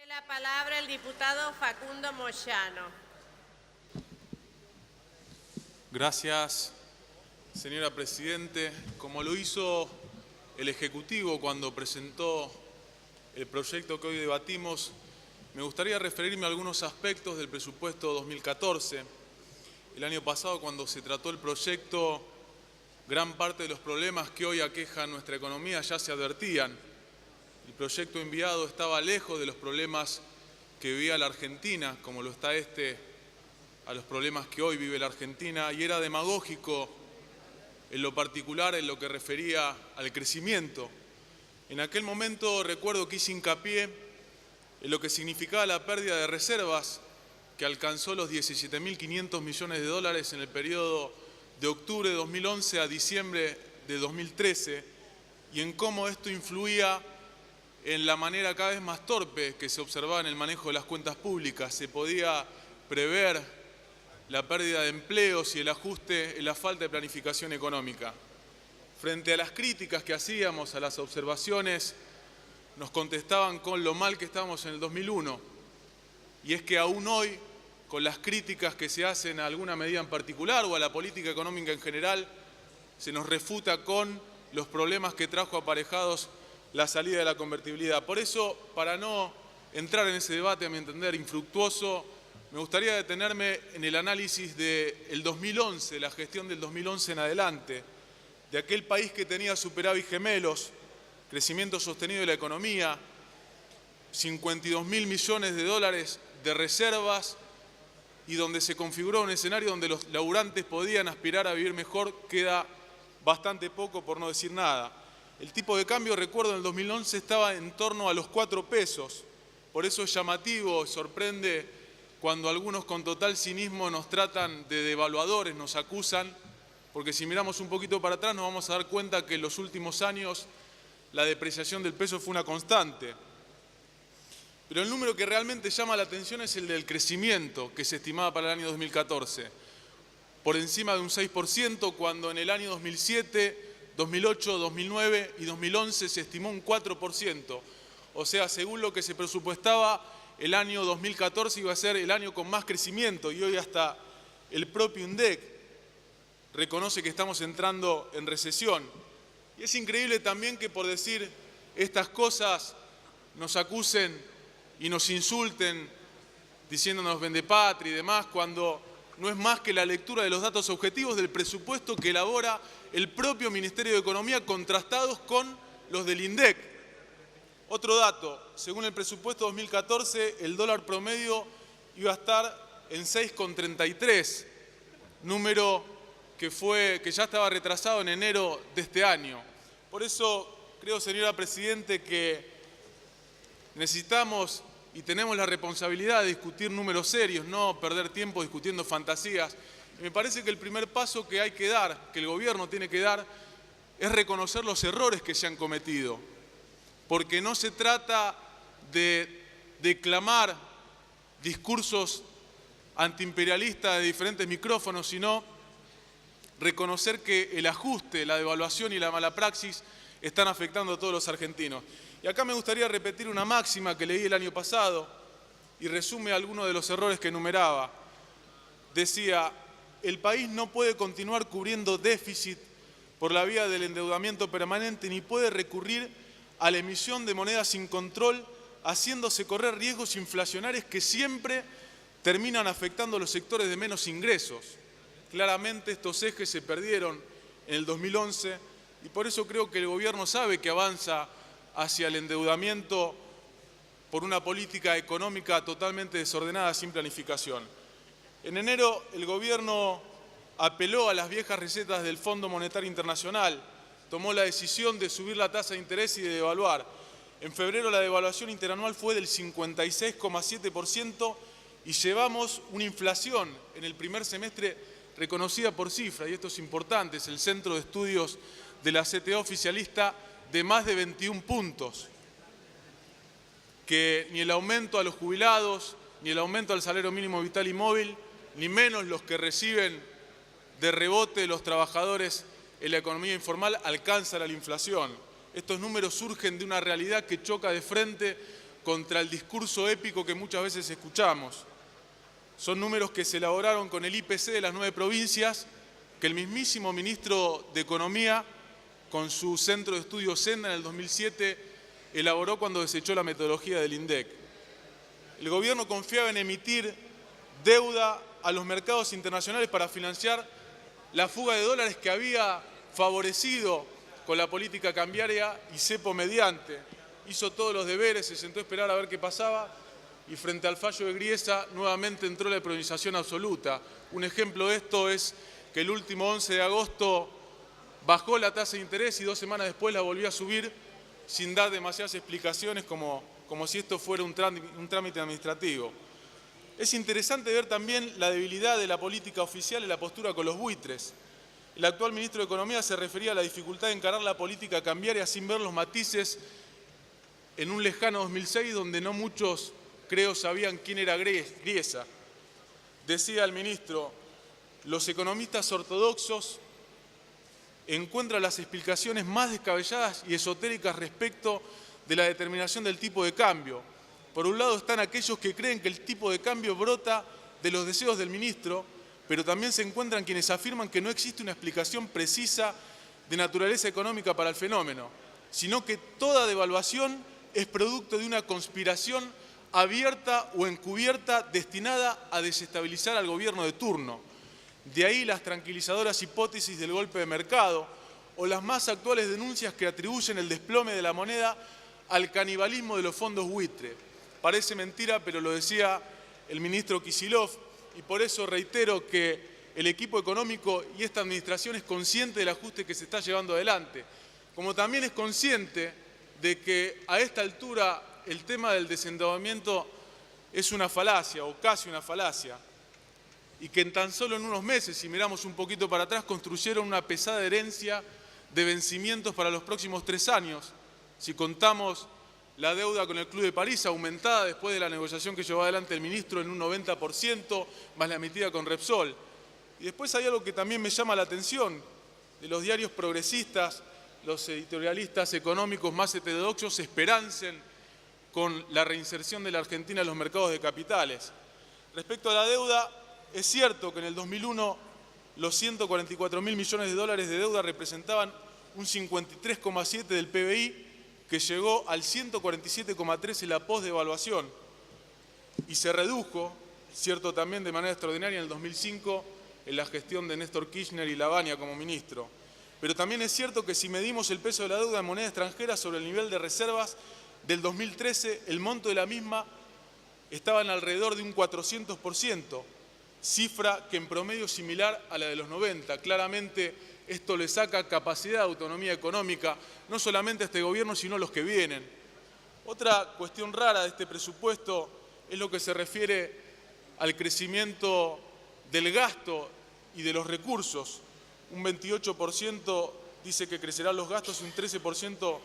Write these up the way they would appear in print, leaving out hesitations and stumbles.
Tiene la palabra el diputado Facundo Moyano. Gracias, señora Presidente. Como lo hizo el Ejecutivo cuando presentó el proyecto que hoy debatimos, me gustaría referirme a algunos aspectos del presupuesto 2014. El año pasado, cuando se trató el proyecto, gran parte de los problemas que hoy aquejan nuestra economía ya se advertían. El proyecto enviado estaba lejos de los problemas que vivía la Argentina, como lo está a los problemas que hoy vive la Argentina, y era demagógico en lo particular en lo que refería al crecimiento. En aquel momento recuerdo que hice hincapié en lo que significaba la pérdida de reservas, que alcanzó los 17.500 millones de dólares en el periodo de octubre de 2011 a diciembre de 2013, y en cómo esto influía en la manera cada vez más torpe que se observaba en el manejo de las cuentas públicas. Se podía prever la pérdida de empleos y el ajuste en la falta de planificación económica. Frente a las críticas que hacíamos, a las observaciones, nos contestaban con lo mal que estábamos en el 2001. Y es que aún hoy, con las críticas que se hacen a alguna medida en particular o a la política económica en general, se nos refuta con los problemas que trajo aparejados la salida de la convertibilidad. Por eso, para no entrar en ese debate, a mi entender, infructuoso, me gustaría detenerme en el análisis del 2011, la gestión del 2011 en adelante, de aquel país que tenía superávit gemelos, crecimiento sostenido de la economía, 52.000 millones de dólares de reservas y donde se configuró un escenario donde los laburantes podían aspirar a vivir mejor. Queda bastante poco, por no decir nada. El tipo de cambio, recuerdo, en el 2011 estaba en torno a los 4 pesos. Por eso es llamativo, sorprende cuando algunos con total cinismo nos tratan de devaluadores, nos acusan, porque si miramos un poquito para atrás nos vamos a dar cuenta que en los últimos años la depreciación del peso fue una constante. Pero el número que realmente llama la atención es el del crecimiento que se estimaba para el año 2014, por encima de un 6%, cuando en el año 2007, 2008, 2009 y 2011 se estimó un 4%. O sea, según lo que se presupuestaba, el año 2014 iba a ser el año con más crecimiento, y hoy hasta el propio INDEC reconoce que estamos entrando en recesión. Y es increíble también que por decir estas cosas nos acusen y nos insulten diciéndonos vendepatria y demás, cuando no es más que la lectura de los datos objetivos del presupuesto que elabora el propio Ministerio de Economía, contrastados con los del INDEC. Otro dato, según el presupuesto 2014, el dólar promedio iba a estar en 6,33, número que ya estaba retrasado en enero de este año. Por eso creo, señora Presidente, que necesitamos y tenemos la responsabilidad de discutir números serios, no perder tiempo discutiendo fantasías. Y me parece que el primer paso que hay que dar, que el gobierno tiene que dar, es reconocer los errores que se han cometido. Porque no se trata de declamar discursos antiimperialistas de diferentes micrófonos, sino reconocer que el ajuste, la devaluación y la mala praxis están afectando a todos los argentinos. Y acá me gustaría repetir una máxima que leí el año pasado y resume algunos de los errores que enumeraba. Decía: el país no puede continuar cubriendo déficit por la vía del endeudamiento permanente, ni puede recurrir a la emisión de monedas sin control, haciéndose correr riesgos inflacionarios que siempre terminan afectando a los sectores de menos ingresos. Claramente estos ejes se perdieron en el 2011 y por eso creo que el gobierno sabe que avanza hacia el endeudamiento por una política económica totalmente desordenada, sin planificación. En enero el gobierno apeló a las viejas recetas del Fondo Monetario Internacional, tomó la decisión de subir la tasa de interés y de devaluar. En febrero la devaluación interanual fue del 56,7% y llevamos una inflación en el primer semestre reconocida por cifra, y esto es importante, es el Centro de Estudios de la CTO oficialista, de más de 21 puntos, que ni el aumento a los jubilados, ni el aumento al salario mínimo vital y móvil, ni menos los que reciben de rebote los trabajadores en la economía informal alcanzan a la inflación. Estos números surgen de una realidad que choca de frente contra el discurso épico que muchas veces escuchamos. Son números que se elaboraron con el IPC de las 9 provincias, que el mismísimo ministro de Economía, con su centro de estudios Senda en el 2007, elaboró cuando desechó la metodología del INDEC. El gobierno confiaba en emitir deuda a los mercados internacionales para financiar la fuga de dólares que había favorecido con la política cambiaria y cepo mediante. Hizo todos los deberes, se sentó a esperar a ver qué pasaba y frente al fallo de Griesa nuevamente entró la priorización absoluta. Un ejemplo de esto es que el último 11 de agosto bajó la tasa de interés y 2 semanas después la volvió a subir sin dar demasiadas explicaciones como si esto fuera un trámite administrativo. Es interesante ver también la debilidad de la política oficial y la postura con los buitres. El actual ministro de Economía se refería a la dificultad de encarar la política cambiaria sin ver los matices en un lejano 2006 donde no muchos, creo, sabían quién era Griesa. Decía el ministro, los economistas ortodoxos encuentran las explicaciones más descabelladas y esotéricas respecto de la determinación del tipo de cambio. Por un lado están aquellos que creen que el tipo de cambio brota de los deseos del ministro, pero también se encuentran quienes afirman que no existe una explicación precisa de naturaleza económica para el fenómeno, sino que toda devaluación es producto de una conspiración abierta o encubierta destinada a desestabilizar al gobierno de turno. De ahí las tranquilizadoras hipótesis del golpe de mercado o las más actuales denuncias que atribuyen el desplome de la moneda al canibalismo de los fondos buitre. Parece mentira, pero lo decía el ministro Kicillof, y por eso reitero que el equipo económico y esta administración es consciente del ajuste que se está llevando adelante, como también es consciente de que a esta altura el tema del desendeudamiento es una falacia o casi una falacia, y que en tan solo en unos meses, si miramos un poquito para atrás, construyeron una pesada herencia de vencimientos para los próximos 3 años. Si contamos la deuda con el Club de París, aumentada después de la negociación que llevó adelante el ministro en un 90%, más la emitida con Repsol. Y después hay algo que también me llama la atención, de los diarios progresistas, los editorialistas económicos más heterodoxos se esperancen con la reinserción de la Argentina en los mercados de capitales. Respecto a la deuda, es cierto que en el 2001 los 144.000 millones de dólares de deuda representaban un 53,7% del PBI, que llegó al 147,3% en la posdevaluación y se redujo, cierto también de manera extraordinaria en el 2005 en la gestión de Néstor Kirchner y Lavagna como ministro. Pero también es cierto que si medimos el peso de la deuda en moneda extranjera sobre el nivel de reservas del 2013, el monto de la misma estaba en alrededor de un 400%, cifra que en promedio es similar a la de los 90. Claramente esto le saca capacidad de autonomía económica, no solamente a este gobierno, sino a los que vienen. Otra cuestión rara de este presupuesto es lo que se refiere al crecimiento del gasto y de los recursos. Un 28% dice que crecerán los gastos y un 13%,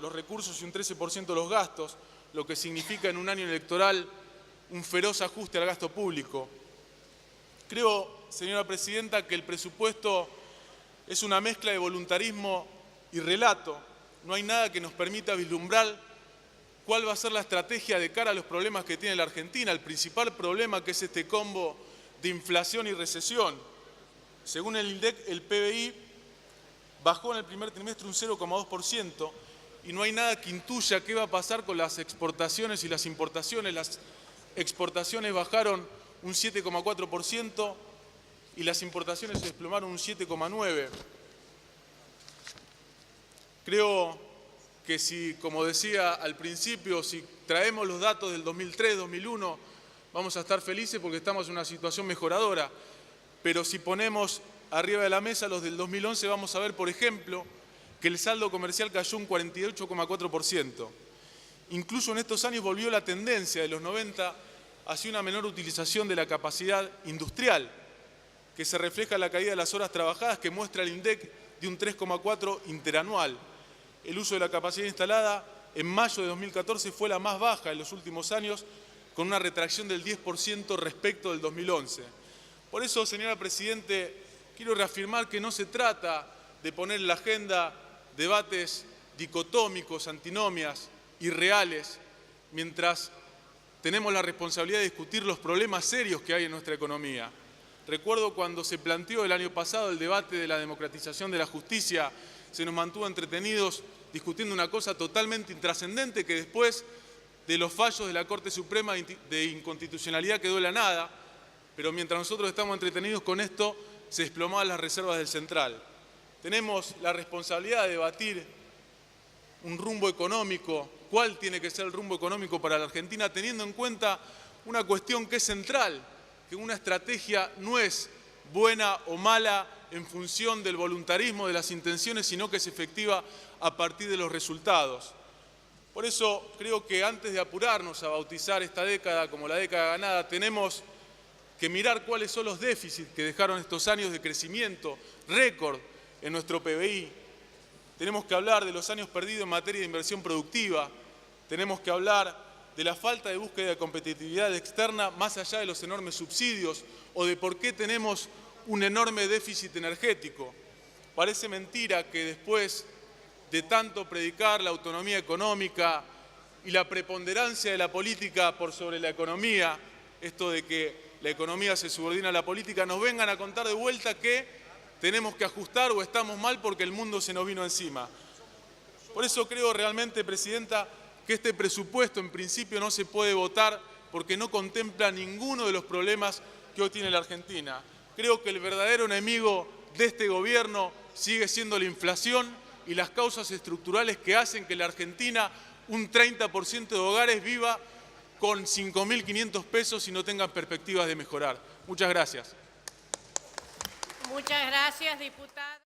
los recursos y un 13% los gastos, lo que significa en un año electoral un feroz ajuste al gasto público. Creo, señora presidenta, que el presupuesto es una mezcla de voluntarismo y relato. No hay nada que nos permita vislumbrar cuál va a ser la estrategia de cara a los problemas que tiene la Argentina. El principal problema que es este combo de inflación y recesión. Según el INDEC, el PBI bajó en el primer trimestre un 0,2% y no hay nada que intuya qué va a pasar con las exportaciones y las importaciones. Las exportaciones bajaron un 7,4% y las importaciones se desplomaron un 7,9%. Creo que si, como decía al principio, si traemos los datos del 2003, 2001, vamos a estar felices porque estamos en una situación mejoradora. Pero si ponemos arriba de la mesa los del 2011, vamos a ver, por ejemplo, que el saldo comercial cayó un 48,4%. Incluso en estos años volvió la tendencia de los 90 hacia una menor utilización de la capacidad industrial, que se refleja en la caída de las horas trabajadas que muestra el INDEC de un 3,4% interanual. El uso de la capacidad instalada en mayo de 2014 fue la más baja en los últimos años, con una retracción del 10% respecto del 2011. Por eso, señora Presidente, quiero reafirmar que no se trata de poner en la agenda debates dicotómicos, antinomias, irreales, mientras tenemos la responsabilidad de discutir los problemas serios que hay en nuestra economía. Recuerdo cuando se planteó el año pasado el debate de la democratización de la justicia, se nos mantuvo entretenidos discutiendo una cosa totalmente intrascendente que después de los fallos de la Corte Suprema de inconstitucionalidad quedó en la nada, pero mientras nosotros estamos entretenidos con esto, se desplomaban las reservas del Central. Tenemos la responsabilidad de debatir un rumbo económico, cuál tiene que ser el rumbo económico para la Argentina, teniendo en cuenta una cuestión que es central, que una estrategia no es buena o mala en función del voluntarismo, de las intenciones, sino que es efectiva a partir de los resultados. Por eso creo que antes de apurarnos a bautizar esta década como la década ganada, tenemos que mirar cuáles son los déficits que dejaron estos años de crecimiento récord en nuestro PBI. Tenemos que hablar de los años perdidos en materia de inversión productiva, tenemos que hablar de la falta de búsqueda de competitividad externa más allá de los enormes subsidios o de por qué tenemos un enorme déficit energético. Parece mentira que después de tanto predicar la autonomía económica y la preponderancia de la política por sobre la economía, esto de que la economía se subordina a la política, nos vengan a contar de vuelta que tenemos que ajustar o estamos mal porque el mundo se nos vino encima. Por eso creo realmente, Presidenta, que este presupuesto en principio no se puede votar porque no contempla ninguno de los problemas que hoy tiene la Argentina. Creo que el verdadero enemigo de este gobierno sigue siendo la inflación y las causas estructurales que hacen que la Argentina, un 30% de hogares viva con 5.500 pesos y no tengan perspectivas de mejorar. Muchas gracias. Muchas gracias, diputado.